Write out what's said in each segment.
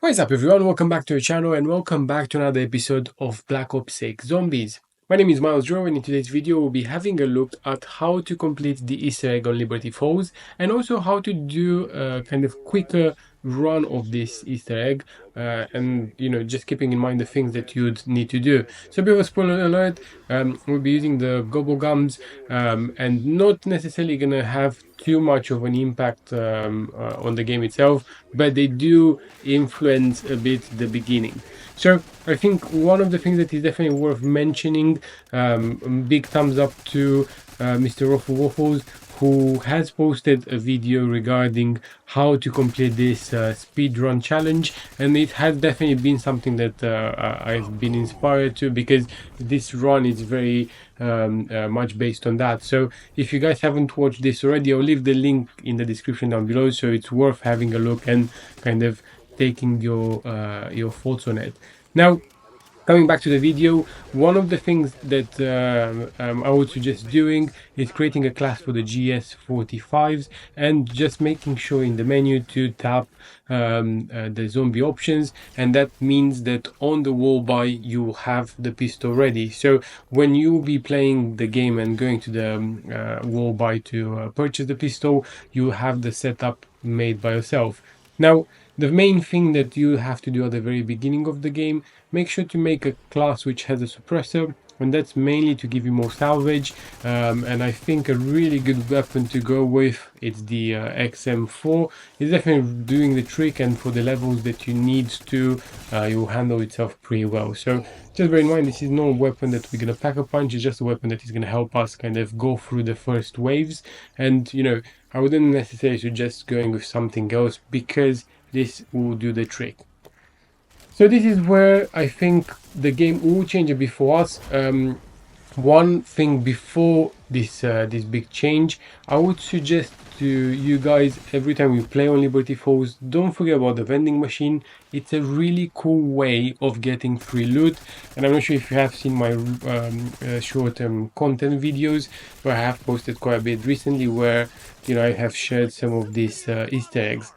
What is up everyone, welcome back to our channel and welcome back to another episode of Black Ops 6 Zombies. My name is Milo and in today's video we'll be having a look at how to complete the Easter egg on Liberty Falls and also how to do a kind of quicker run of this Easter egg and just keeping in mind the things that you'd need to do. So a bit of a spoiler alert, we'll be using the gobble gums and not necessarily gonna have too much of an impact on the game itself, but they do influence a bit the beginning. So I think one of the things that is definitely worth mentioning, big thumbs up to Mr. Ruffle Waffles, who has posted a video regarding how to complete this speedrun challenge, and it has definitely been something that I've been inspired to, because this run is very much based on that. So if you guys haven't watched this already, I'll leave the link in the description down below, so it's worth having a look and kind of taking your thoughts on it. Now, coming back to the video, one of the things that I would suggest doing is creating a class for the GS45s and just making sure in the menu to tap the zombie options, and that means that on the wall buy you have the pistol ready. So when you be playing the game and going to the wall buy to purchase the pistol, you have the setup made by yourself. Now, the main thing that you have to do at the very beginning of the game, make sure to make a class which has a suppressor, and that's mainly to give you more salvage. And I think a really good weapon to go with is the XM4. It's definitely doing the trick, and for the levels that you need to, you'll handle itself pretty well. So just bear in mind, this is not a weapon that we're going to pack a punch, it's just a weapon that is going to help us kind of go through the first waves. And I wouldn't necessarily suggest going with something else, because this will do the trick. So this is where I think the game will change a bit for us. One thing before this big change, I would suggest to you guys, every time you play on Liberty Falls, don't forget about the vending machine. It's a really cool way of getting free loot, and I'm not sure if you have seen my short-term content videos, but I have posted quite a bit recently where I have shared some of these Easter eggs.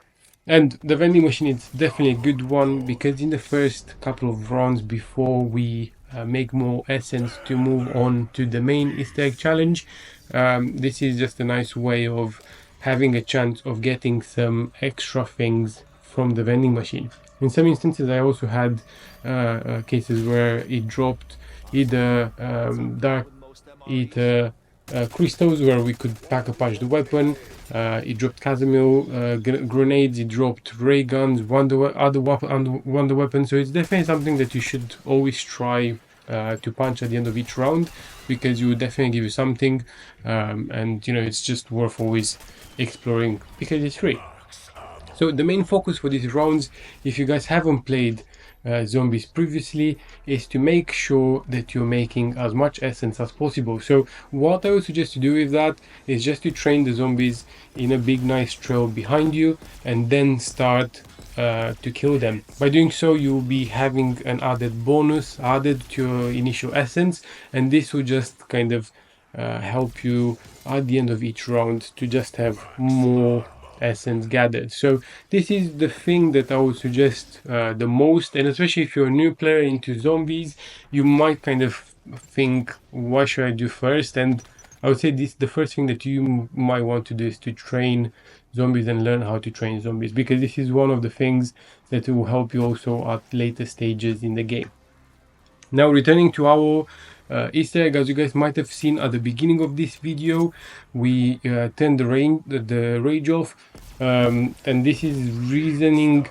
And the vending machine is definitely a good one, because in the first couple of rounds before we make more essence to move on to the main Easter egg challenge, this is just a nice way of having a chance of getting some extra things from the vending machine. In some instances I also had cases where it dropped either dark ether crystals where we could pack a punch the weapon. It dropped Casimir grenades, it dropped ray guns, wonder weapons. So it's definitely something that you should always try to punch at the end of each round, because you will definitely give you something, and it's just worth always exploring because it's free. So the main focus for these rounds, if you guys haven't played zombies previously, is to make sure that you're making as much essence as possible. So what I would suggest to do with that is just to train the zombies in a big nice trail behind you, and then start to kill them. By doing so, you'll be having an added bonus added to your initial essence, and this will just kind of help you at the end of each round to just have more essence gathered. So this is the thing that I would suggest the most, and especially if you're a new player into zombies, you might kind of think, what should I do first? And I would say the first thing that you might want to do is to train zombies and learn how to train zombies, because this is one of the things that will help you also at later stages in the game. Now, returning to our Easter egg, as you guys might have seen at the beginning of this video, we turned the rage off, and this is reasoning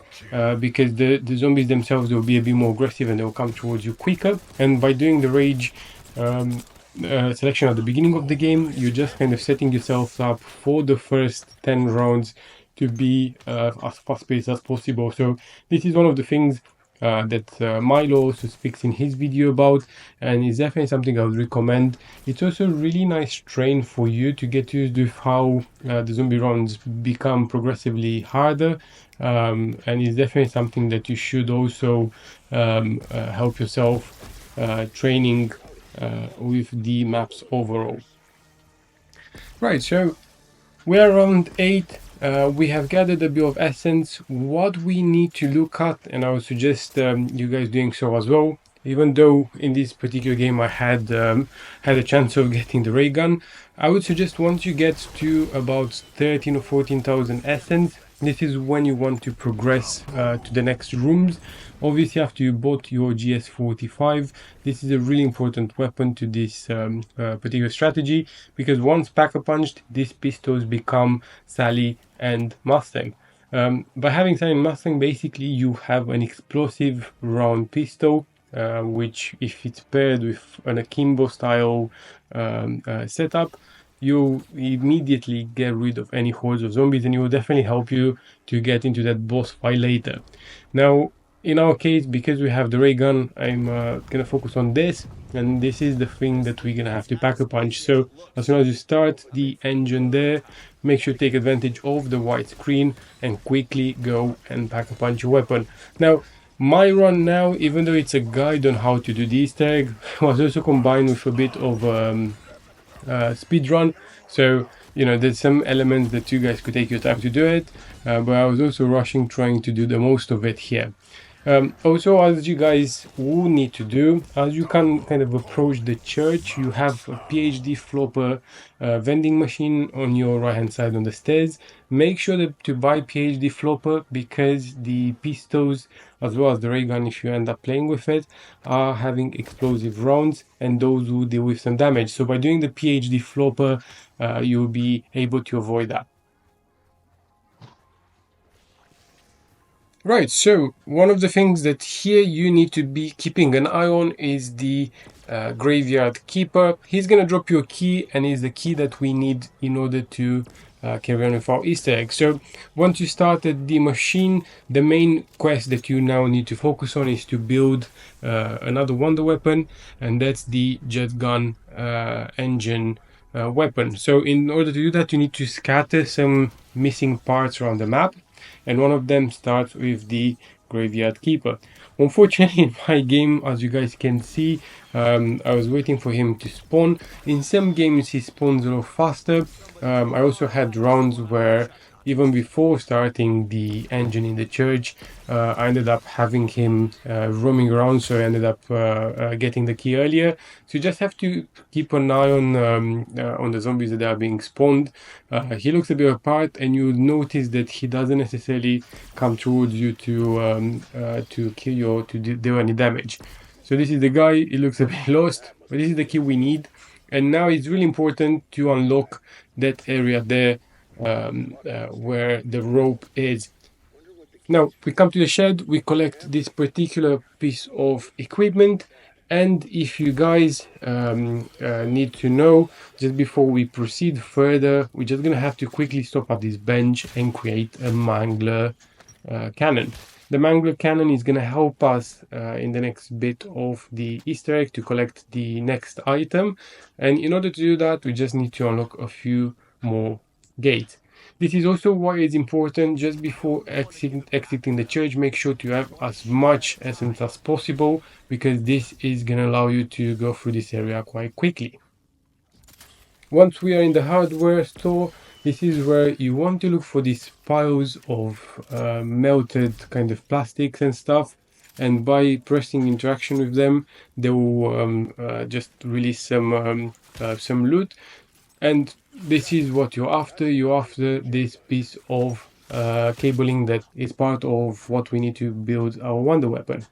because the zombies themselves will be a bit more aggressive and they'll come towards you quicker. And by doing the rage selection at the beginning of the game, you're just kind of setting yourself up for the first 10 rounds to be as fast-paced as possible. So this is one of the things that Milo also speaks in his video about, and it's definitely something I would recommend. It's also a really nice train for you to get used to how the zombie rounds become progressively harder, and it's definitely something that you should also help yourself training with the maps overall. Right, so we're around 8 we have gathered a bit of essence. What we need to look at, and I would suggest you guys doing so as well, even though in this particular game I had a chance of getting the ray gun, I would suggest once you get to about 13 or 14,000 essence, this is when you want to progress to the next rooms. Obviously, after you bought your GS45, this is a really important weapon to this particular strategy, because once pack-a-punched, these pistols become Sally and Mustang. By having Sally and Mustang, basically you have an explosive round pistol, which if it's paired with an akimbo style setup, you immediately get rid of any hordes of zombies, and it will definitely help you to get into that boss fight later. Now, in our case, because we have the ray gun, I'm gonna focus on this, and this is the thing that we're gonna have to pack a punch. So as soon as you start the engine there, make sure to take advantage of the white screen and quickly go and pack a punch your weapon. Now, my run now, even though it's a guide on how to do the Easter egg, was also combined with a bit of speed run. So there's some elements that you guys could take your time to do it, but I was also rushing, trying to do the most of it here. Also, as you guys will need to do, as you can kind of approach the church, you have a PhD flopper vending machine on your right hand side on the stairs. Make sure to buy PhD flopper, because the pistols as well as the ray gun, if you end up playing with it, are having explosive rounds, and those will deal with some damage. So by doing the PhD flopper, you'll be able to avoid that. Right, so one of the things that here you need to be keeping an eye on is the graveyard keeper. He's going to drop you a key, and is the key that we need in order to carry on with our Easter egg. So once you started the machine, the main quest that you now need to focus on is to build another wonder weapon, and that's the jet gun engine weapon. So in order to do that, you need to scatter some missing parts around the map, and one of them starts with the graveyard keeper. Unfortunately, in my game, as you guys can see, I was waiting for him to spawn. In some games he spawns a lot faster. I also had rounds where even before starting the engine in the church, I ended up having him roaming around, so I ended up getting the key earlier. So you just have to keep an eye on the zombies that are being spawned. He looks a bit apart, and you notice that he doesn't necessarily come towards you to kill you or to do any damage. So this is the guy. He looks a bit lost, but this is the key we need. And now it's really important to unlock that area there where the rope is. Now we come to the shed, we collect this particular piece of equipment, and if you guys need to know, just before we proceed further, we're just gonna have to quickly stop at this bench and create a mangler cannon. The mangler cannon is going to help us in the next bit of the Easter egg to collect the next item, and in order to do that we just need to unlock a few more gates. This is also why it's important, just before exiting the church, make sure to have as much essence as possible, because this is going to allow you to go through this area quite quickly. Once we are in the hardware store, this is where you want to look for these piles of melted kind of plastics and stuff, and by pressing interaction with them, they will just release some loot. And this is what you're after. You're after this piece of cabling that is part of what we need to build our wonder weapon.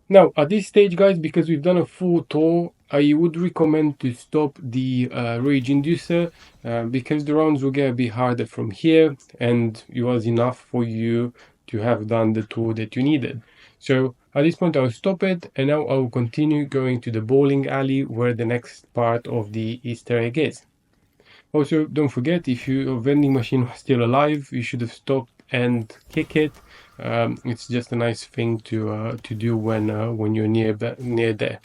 Now, at this stage, guys, because we've done a full tour, I would recommend to stop the rage inducer, because the rounds will get a bit harder from here, and it was enough for you to have done the tour that you needed. So at this point I'll stop it, and now I'll continue going to the bowling alley where the next part of the Easter egg is. Also, don't forget, if your vending machine was still alive, you should have stopped and kick it. It's just a nice thing to do when you're near there.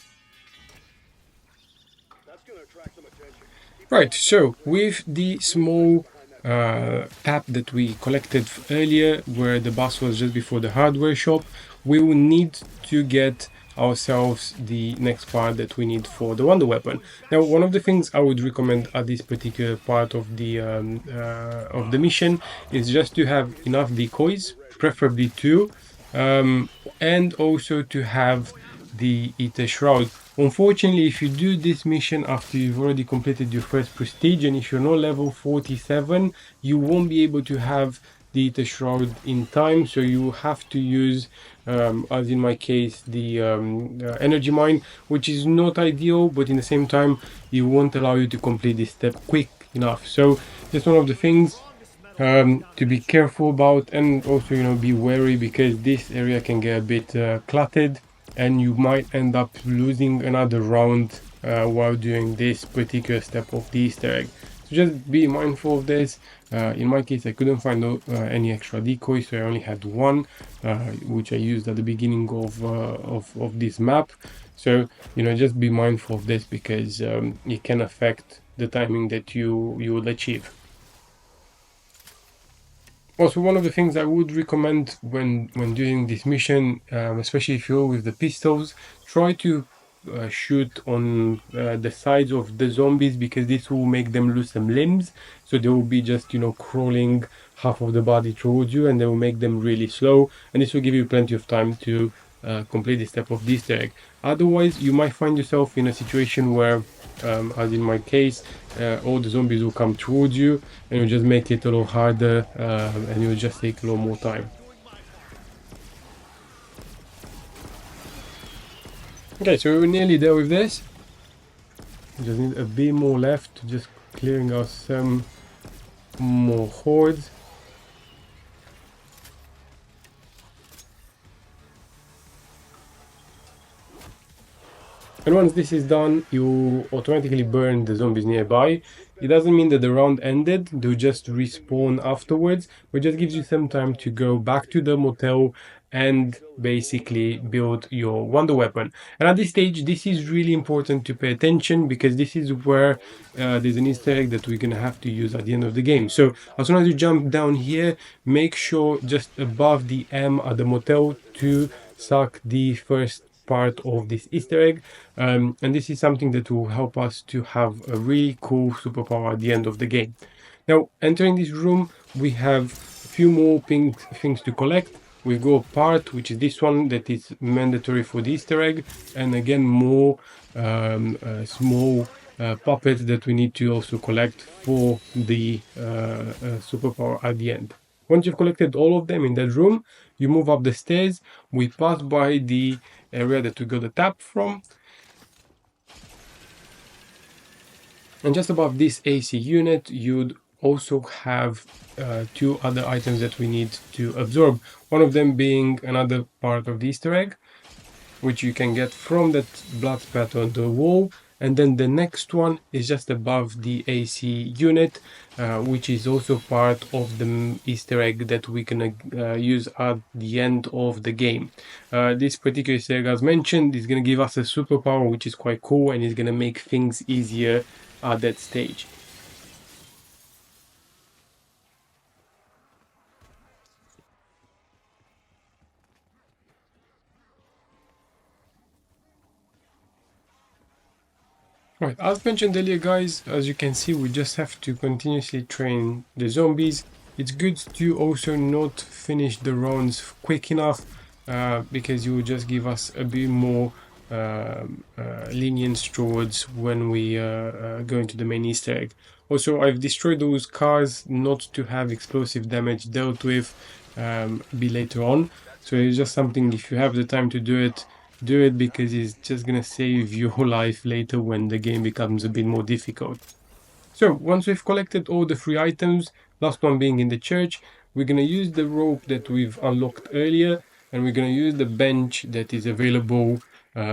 Right, so with the small tap that we collected earlier, where the boss was just before the hardware shop, we will need to get ourselves the next part that we need for the wonder weapon. Now, one of the things I would recommend at this particular part of the mission is just to have enough decoys, preferably two, and also to have the Ether Shroud. Unfortunately, if you do this mission after you've already completed your first prestige, and if you're not level 47, you won't be able to have the Ether Shroud in time, so you have to use, as in my case, the energy mine, which is not ideal, but in the same time, it won't allow you to complete this step quick enough. So that's one of the things to be careful about, and also, you know, be wary, because this area can get a bit cluttered, and you might end up losing another round while doing this particular step of the Easter egg. So just be mindful of this. In my case, I couldn't find any extra decoys, so I only had one, which I used at the beginning of this map. So, you know, just be mindful of this, because it can affect the timing that you will achieve. Also, one of the things I would recommend when doing this mission, especially if you're with the pistols, try to shoot on the sides of the zombies, because this will make them lose some limbs. So they will be just, you know, crawling half of the body towards you, and they will make them really slow. And this will give you plenty of time to complete this step of the Easter egg. Otherwise, you might find yourself in a situation where, as in my case, all the zombies will come towards you, and you'll just make it a little harder, and you'll just take a little more time. Okay, so we're nearly there with this. We just need a bit more left, just clearing out some more hordes. And once this is done, you automatically burn the zombies nearby. It doesn't mean that the round ended, they'll just respawn afterwards, but just gives you some time to go back to the motel and basically build your wonder weapon. And at this stage, this is really important to pay attention, because this is where there's an Easter egg that we're going to have to use at the end of the game. So as soon as you jump down here, make sure just above the M at the motel to suck the first part of this Easter egg, and this is something that will help us to have a really cool superpower at the end of the game. Now, entering this room, we have a few more things to collect. We go part, which is this one that is mandatory for the Easter egg, and again more small puppets that we need to also collect for the superpower at the end. Once you've collected all of them in that room, you move up the stairs. We pass by the area that we got the tap from. And just above this AC unit, you'd also have two other items that we need to absorb. One of them being another part of the Easter egg, which you can get from that blood spatter on the wall. And then the next one is just above the AC unit, which is also part of the Easter egg that we can use at the end of the game. This particular Easter egg, as mentioned, is going to give us a superpower, which is quite cool, and is going to make things easier at that stage. Right, as mentioned earlier, guys, as you can see, we just have to continuously train the zombies. It's good to also not finish the rounds quick enough, because you will just give us a bit more lenience towards when we go into the main Easter egg. Also, I've destroyed those cars not to have explosive damage dealt with be later on. So it's just something, if you have the time to do it, because it's just gonna save your life later when the game becomes a bit more difficult. So once we've collected all the 3 items, last one being in the church, we're gonna use the rope that we've unlocked earlier, and we're gonna use the bench that is available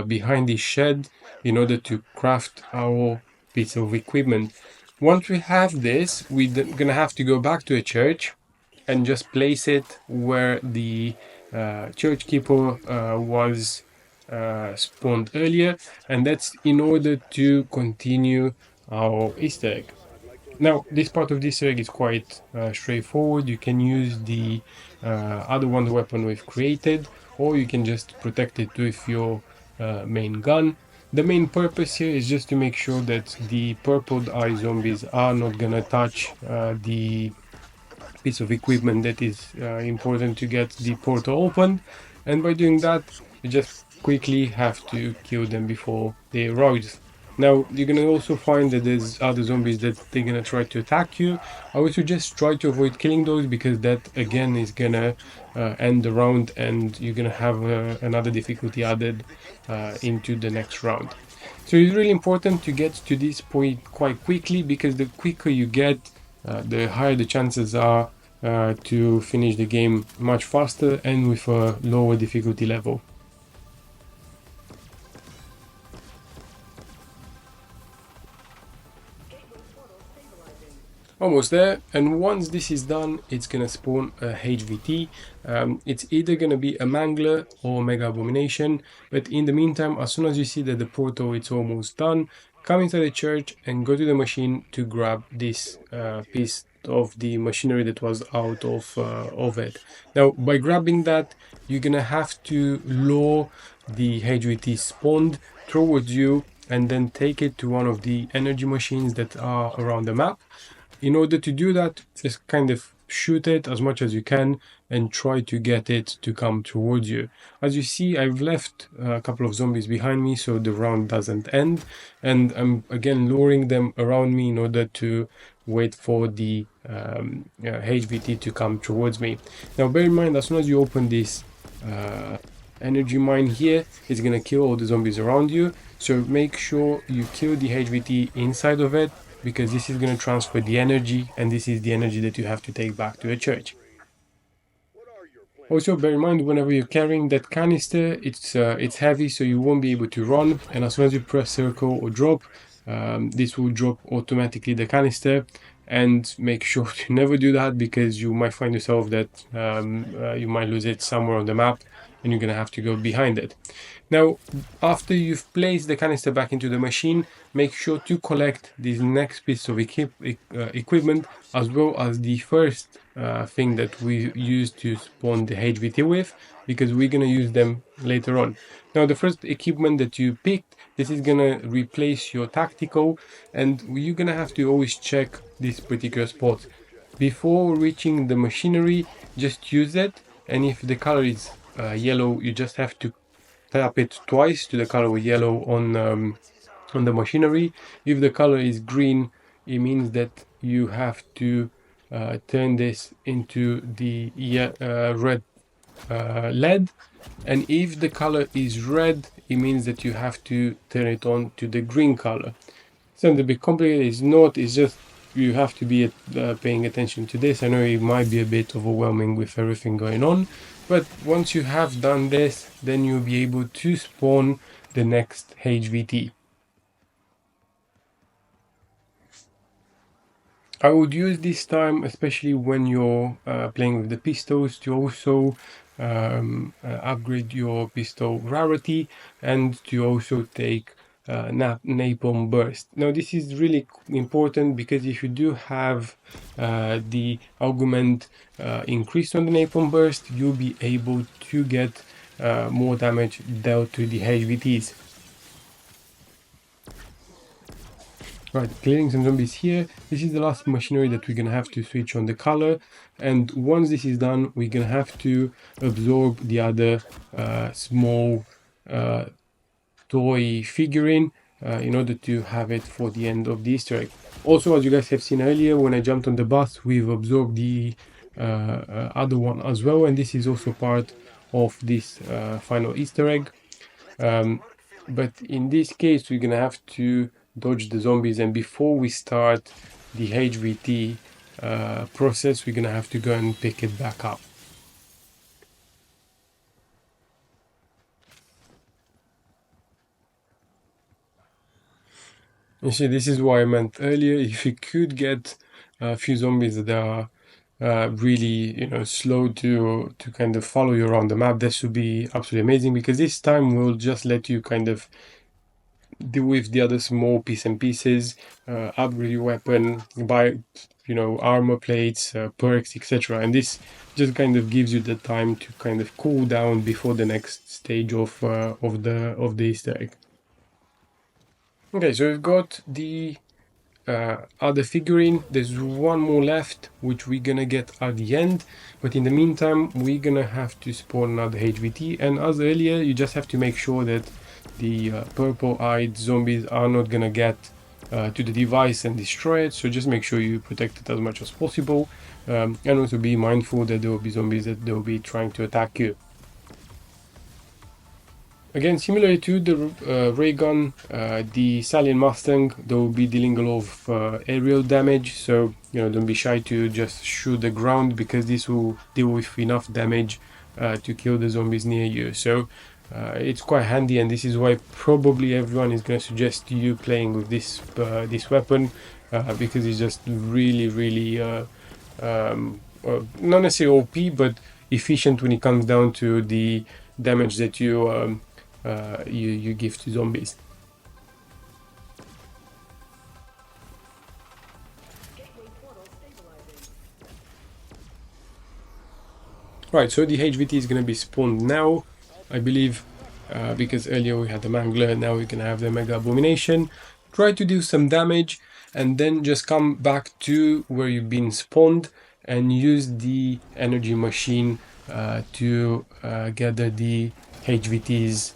behind this shed in order to craft our piece of equipment. Once we have this, we're gonna have to go back to a church and just place it where the church keeper was spawned earlier, and that's in order to continue our Easter egg. Now, this part of the Easter egg is quite straightforward. You can use the other wonder weapon we've created, or you can just protect it with your main gun. The main purpose here is just to make sure that the purple eye zombies are not gonna touch the piece of equipment that is important to get the portal open, and by doing that you just quickly have to kill them before they arrive. Now you're gonna also find that there's other zombies that they're gonna try to attack you. I would suggest try to avoid killing those, because that again is gonna end the round and you're gonna have another difficulty added into the next round. So it's really important to get to this point quite quickly, because the quicker you get, the higher the chances are to finish the game much faster and with a lower difficulty level. Almost there, and once this is done, it's gonna spawn a HVT. It's either gonna be a Mangler or Mega Abomination, but in the meantime, as soon as you see that the portal is almost done, come inside the church and go to the machine to grab this piece of the machinery that was out of it. Now, by grabbing that, you're gonna have to lure the HVT spawned towards you and then take it to one of the energy machines that are around the map. In order to do that, just kind of shoot it as much as you can and try to get it to come towards you. As you see, I've left a couple of zombies behind me so the round doesn't end, and I'm again luring them around me in order to wait for the HVT to come towards me. Now bear in mind, as soon as you open this energy mine here, it's gonna kill all the zombies around you, so make sure you kill the HVT inside of it, because this is going to transfer the energy, and this is the energy that you have to take back to the church. Also bear in mind, whenever you're carrying that canister, it's heavy, so you won't be able to run, and as soon as you press circle or drop, this will drop automatically the canister. And make sure to never do that, because you might find yourself that you might lose it somewhere on the map and you're going to have to go behind it. Now, after you've placed the canister back into the machine, make sure to collect this next piece of equipment, as well as the first thing that we used to spawn the HVT with, because we're going to use them later on. Now, the first equipment that you picked, this is going to replace your tactical, and you're going to have to always check this particular spot. Before reaching the machinery, just use it, and if the color is yellow, you just have to tap it twice to the color yellow on the machinery. If the color is green, it means that you have to turn this into the red LED, and if the color is red, it means that you have to turn it on to the green color. Sounds a bit complicated. It's not, it's just you have to be paying attention to this. I know it might be a bit overwhelming with everything going on, but once you have done this, then you'll be able to spawn the next HVT. I would use this time, especially when you're playing with the pistols, to also upgrade your pistol rarity, and to also take napalm burst. Now this is really important, because if you do have the augment increased on the napalm burst, you'll be able to get more damage dealt to the HVTs. Right, clearing some zombies here. This is the last machinery that we're gonna have to switch on the color, and once this is done, we're gonna have to absorb the other small toy figurine in order to have it for the end of the Easter egg. Also, as you guys have seen earlier, when I jumped on the bus, we've absorbed the other one as well, and this is also part of this final Easter egg. But in this case, we're gonna have to dodge the zombies, and before we start the HVT process, we're gonna have to go and pick it back up. You see, this is what I meant earlier. If you could get a few zombies that are really, slow to kind of follow you around the map, this would be absolutely amazing, because this time we'll just let you kind of deal with the other small pieces, upgrade your weapon, buy armor plates, perks, etc. And this just kind of gives you the time to kind of cool down before the next stage of the Easter egg. Okay, so we've got the other figurine. There's one more left, which we're gonna get at the end. But in the meantime, we're gonna have to spawn another HVT. And as earlier, you just have to make sure that the purple-eyed zombies are not gonna get to the device and destroy it. So just make sure you protect it as much as possible. And also be mindful that there will be zombies that they'll be trying to attack you. Again, similar to the ray gun, the Stallion Mustang, they will be dealing a lot of aerial damage, so don't be shy to just shoot the ground, because this will deal with enough damage to kill the zombies near you. So it's quite handy, and this is why probably everyone is going to suggest you playing with this weapon, because it's just really not necessarily OP, but efficient when it comes down to the damage that you give to zombies. Right, so the HVT is going to be spawned now, I believe, because earlier we had the Mangler, now we're going to have the Mega Abomination. Try to do some damage, and then just come back to where you've been spawned and use the energy machine to gather the HVT's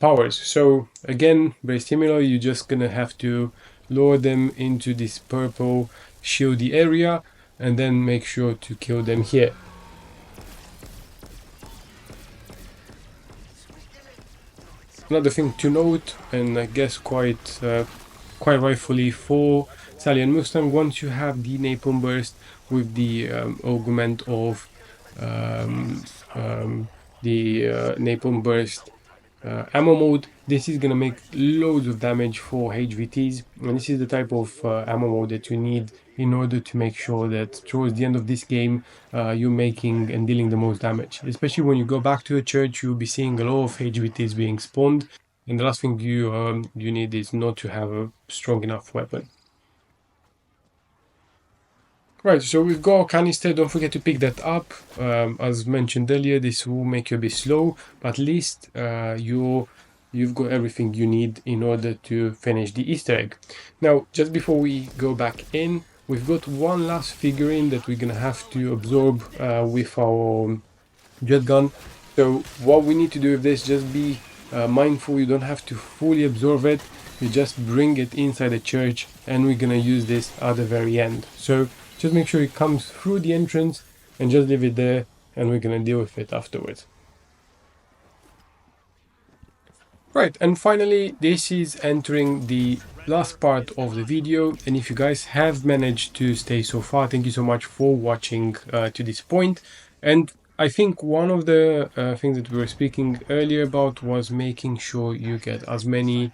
powers. So again, very similar, you're just gonna have to lower them into this purple shieldy area and then make sure to kill them here. Another thing to note, and I guess quite rightfully for Stallion Mustang, once you have the Napalm Burst with the augment of the Napalm Burst ammo mode, this is gonna make loads of damage for HVTs, and this is the type of ammo mode that you need in order to make sure that towards the end of this game you're making and dealing the most damage. Especially when you go back to a church, you'll be seeing a lot of HVTs being spawned, and the last thing you need is not to have a strong enough weapon. Right, so we've got a canister, don't forget to pick that up. As mentioned earlier, this will make you a bit slow, but at least you've got everything you need in order to finish the Easter egg. Now, just before we go back in, we've got one last figurine that we're gonna have to absorb with our jet gun. So what we need to do with this, just be mindful, you don't have to fully absorb it, you just bring it inside the church, and we're gonna use this at the very end. So just make sure it comes through the entrance and just leave it there, and we're gonna deal with it afterwards. Right, and finally, this is entering the last part of the video, and if you guys have managed to stay so far, thank you so much for watching to this point. And I think one of the things that we were speaking earlier about was making sure you get as many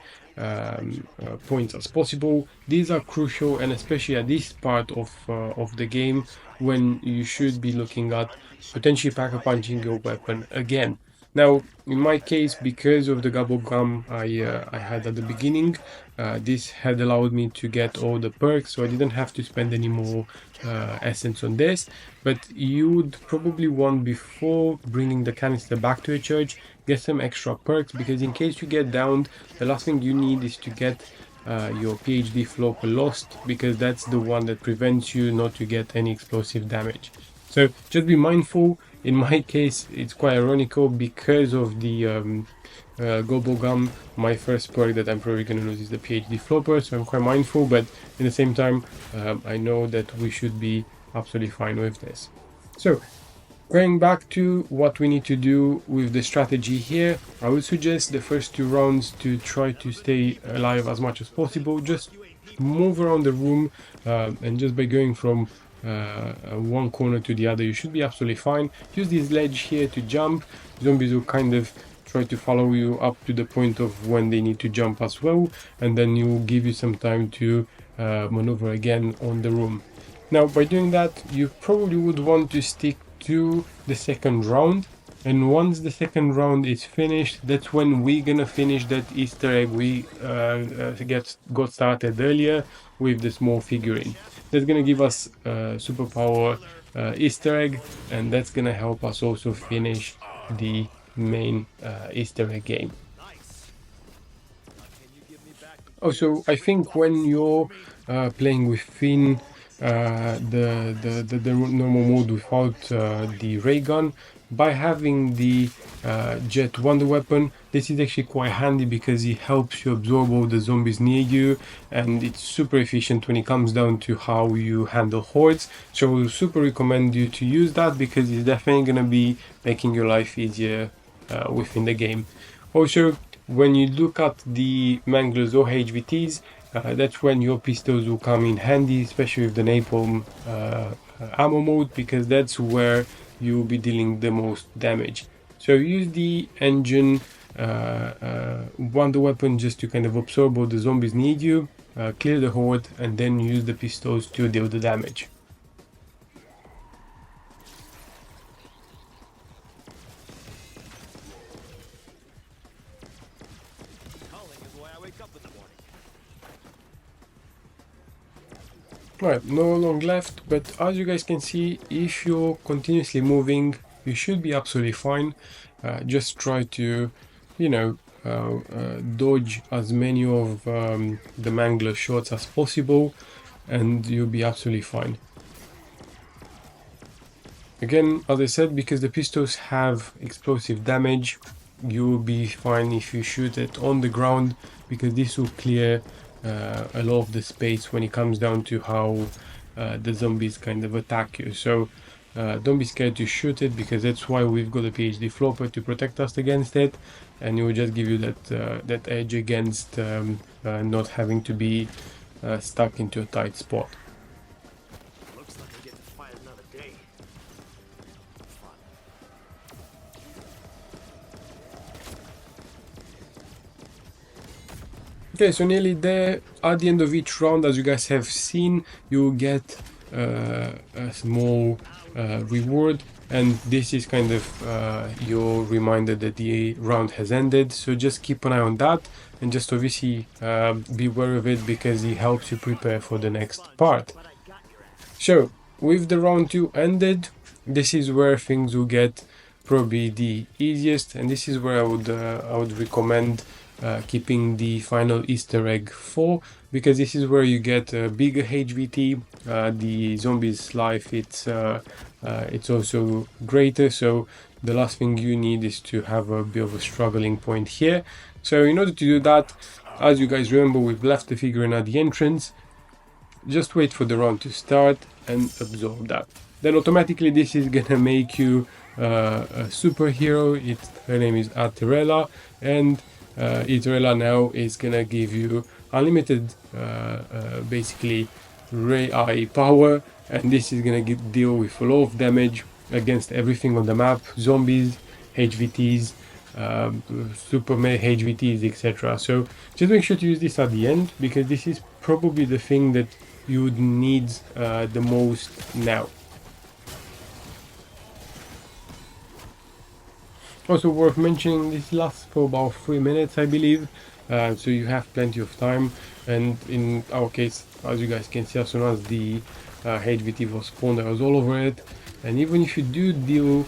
points as possible. These are crucial, and especially at this part of the game, when you should be looking at potentially packer punching your weapon again. Now, in my case, because of the gobble gum I had at the beginning, this had allowed me to get all the perks, so I didn't have to spend any more essence on this. But you would probably want, before bringing the canister back to a church, get some extra perks, because in case you get downed, the last thing you need is to get your PhD flopper lost, because that's the one that prevents you not to get any explosive damage. So just be mindful. In my case, it's quite ironical, because of the gobble gum, my first perk that I'm probably going to lose is the PhD flopper, so I'm quite mindful, but at the same time, I know that we should be absolutely fine with this. So going back to what we need to do with the strategy here, I would suggest the first 2 rounds to try to stay alive as much as possible. Just move around the room, and just by going from one corner to the other, you should be absolutely fine. Use this ledge here to jump. Zombies will kind of try to follow you up to the point of when they need to jump as well, and then it will give you some time to maneuver again on the room. Now, by doing that, you probably would want to stick to the second round, and once the second round is finished, that's when we're gonna finish that Easter egg we got started earlier with the small figurine. that's gonna give us superpower Easter egg, and that's gonna help us also finish the main Easter egg game. Also, I think when you're playing with Finn, the normal mode without the ray gun, by having the jet wonder weapon, this is actually quite handy because it helps you absorb all the zombies near you, and it's super efficient when it comes down to how you handle hordes. So I super recommend you to use that because it's definitely gonna be making your life easier within the game. Also, when you look at the Manglers or HVTs, that's when your pistols will come in handy, especially with the napalm ammo mode, because that's where you'll be dealing the most damage. So use the engine wonder weapon just to kind of absorb all the zombies need you, clear the horde, and then use the pistols to deal the damage. Right, no long left, but as you guys can see, if you're continuously moving, you should be absolutely fine. Just try to, you know, dodge as many of the mangler shots as possible, and you'll be absolutely fine. Again, as I said, because the pistols have explosive damage, you'll be fine if you shoot it on the ground, because this will clear a lot of the space when it comes down to how the zombies kind of attack you. So don't be scared to shoot it, because that's why we've got a PhD flopper to protect us against it, and it will just give you that edge against not having to be stuck into a tight spot. Looks like I get to fight another day. Okay, so nearly there. At the end of each round, as you guys have seen, you get a small reward, and this is kind of your reminder that the round has ended. So just keep an eye on that, and just obviously be aware of it, because it helps you prepare for the next part. So with the round 2 ended, this is where things will get probably the easiest, and this is where I would recommend keeping the final Easter egg for, because this is where you get a bigger HVT. The zombies' life it's also greater, so the last thing you need is to have a bit of a struggling point here. So in order to do that, as you guys remember, we've left the figurine at the entrance. Just wait for the round to start and absorb that. Then automatically this is gonna make you a superhero. Her name is Aetherella, and Aetherella now is gonna give you unlimited basically ray eye power, and this is gonna deal with a lot of damage against everything on the map: zombies, HVTs, super HVTs, etc. So just make sure to use this at the end, because this is probably the thing that you would need the most now. Also worth mentioning, this lasts for about 3 minutes, I believe, so you have plenty of time. And in our case, as you guys can see, as soon as the HVT was spawned, I was all over it. And even if you do deal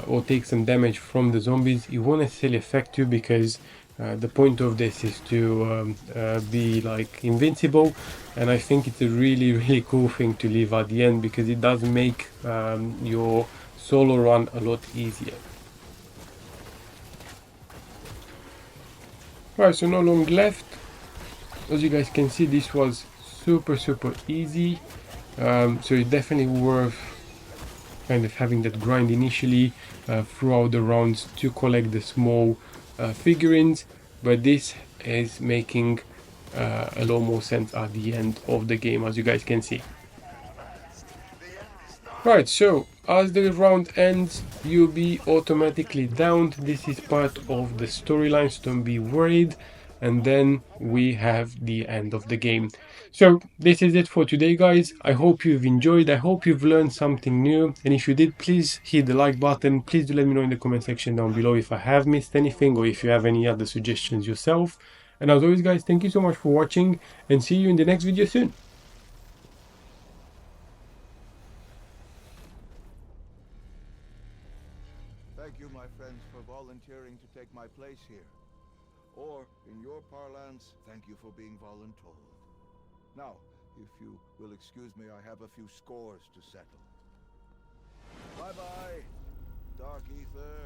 or take some damage from the zombies, it won't necessarily affect you, because the point of this is to be like invincible, and I think it's a really cool thing to leave at the end, because it does make your solo run a lot easier. Right, so no long left. As you guys can see, this was super easy, so it's definitely worth kind of having that grind initially throughout the rounds to collect the small figurines, but this is making a lot more sense at the end of the game, as you guys can see. Right, so as the round ends, you'll be automatically downed. This is part of the storyline, so don't be worried. And then we have the end of the game. So this is it for today, guys. I hope you've enjoyed. I hope you've learned something new. And if you did, please hit the like button. Please do let me know in the comment section down below if I have missed anything, or if you have any other suggestions yourself. And as always, guys, thank you so much for watching, and see you in the next video soon. Thank you, my friends, for volunteering to take my place here. Or, in your parlance, thank you for being voluntold. Now, if you will excuse me, I have a few scores to settle. Bye-bye, Dark Ether.